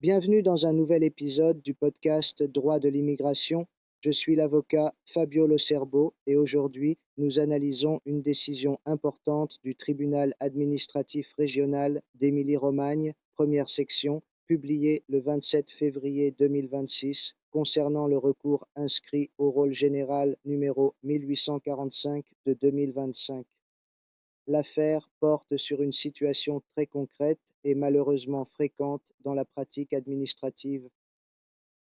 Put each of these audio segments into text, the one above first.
Bienvenue dans un nouvel épisode du podcast Droit de l'immigration. Je suis l'avocat Fabio Locerbo et aujourd'hui, nous analysons une décision importante du tribunal administratif régional d'Émilie-Romagne, première section, publiée le 27 février 2026 concernant le recours inscrit au rôle général numéro 1845 de 2025. L'affaire porte sur une situation très concrète et malheureusement fréquente dans la pratique administrative.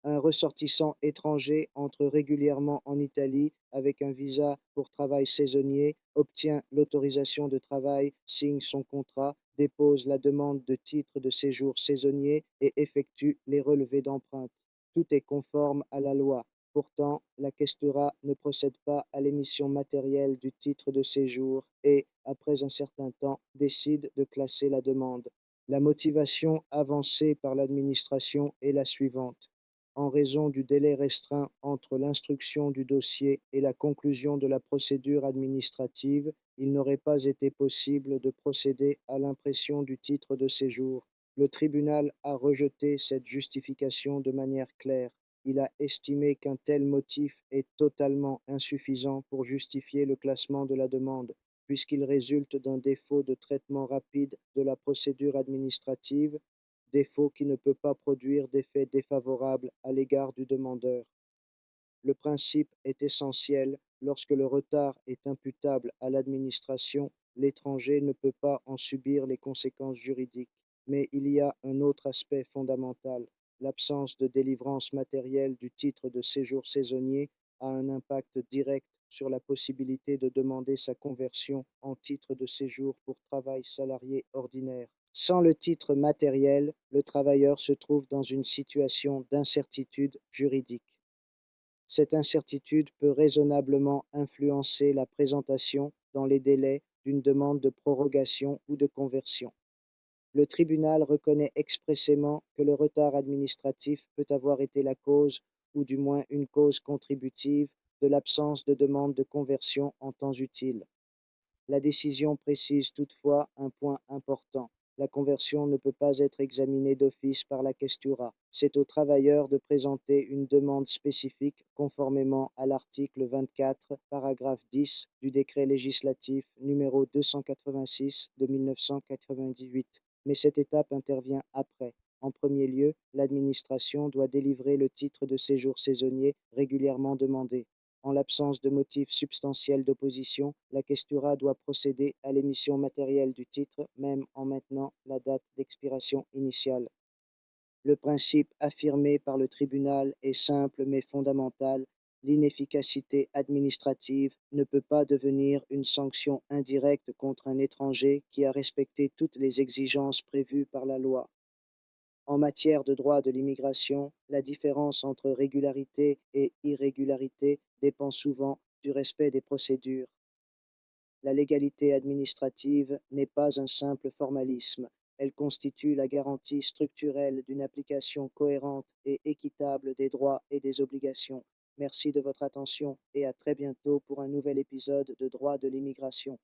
Un ressortissant étranger entre régulièrement en Italie avec un visa pour travail saisonnier, obtient l'autorisation de travail, signe son contrat, dépose la demande de titre de séjour saisonnier et effectue les relevés d'empreintes. Tout est conforme à la loi. Pourtant, la questura ne procède pas à l'émission matérielle du titre de séjour et, après un certain temps, décide de classer la demande. La motivation avancée par l'administration est la suivante: en raison du délai restreint entre l'instruction du dossier et la conclusion de la procédure administrative, il n'aurait pas été possible de procéder à l'impression du titre de séjour. Le tribunal a rejeté cette justification de manière claire. Il a estimé qu'un tel motif est totalement insuffisant pour justifier le classement de la demande, puisqu'il résulte d'un défaut de traitement rapide de la procédure administrative, défaut qui ne peut pas produire d'effet défavorable à l'égard du demandeur. Le principe est essentiel: lorsque le retard est imputable à l'administration, l'étranger ne peut pas en subir les conséquences juridiques. Mais il y a un autre aspect fondamental: l'absence de délivrance matérielle du titre de séjour saisonnier a un impact direct sur la possibilité de demander sa conversion en titre de séjour pour travail salarié ordinaire. Sans le titre matériel, le travailleur se trouve dans une situation d'incertitude juridique. Cette incertitude peut raisonnablement influencer la présentation, dans les délais, d'une demande de prorogation ou de conversion. Le tribunal reconnaît expressément que le retard administratif peut avoir été la cause, ou du moins une cause contributive, de l'absence de demande de conversion en temps utile. La décision précise toutefois un point important: la conversion ne peut pas être examinée d'office par la questura. C'est au travailleur de présenter une demande spécifique conformément à l'article 24, paragraphe 10 du décret législatif numéro 286 de 1998. Mais cette étape intervient après. En premier lieu, l'administration doit délivrer le titre de séjour saisonnier régulièrement demandé. En l'absence de motif substantiel d'opposition, la questura doit procéder à l'émission matérielle du titre, même en maintenant la date d'expiration initiale. Le principe affirmé par le tribunal est simple mais fondamental: l'inefficacité administrative ne peut pas devenir une sanction indirecte contre un étranger qui a respecté toutes les exigences prévues par la loi. En matière de droit de l'immigration, la différence entre régularité et irrégularité dépend souvent du respect des procédures. La légalité administrative n'est pas un simple formalisme, elle constitue la garantie structurelle d'une application cohérente et équitable des droits et des obligations. Merci de votre attention et à très bientôt pour un nouvel épisode de Droit de l'immigration.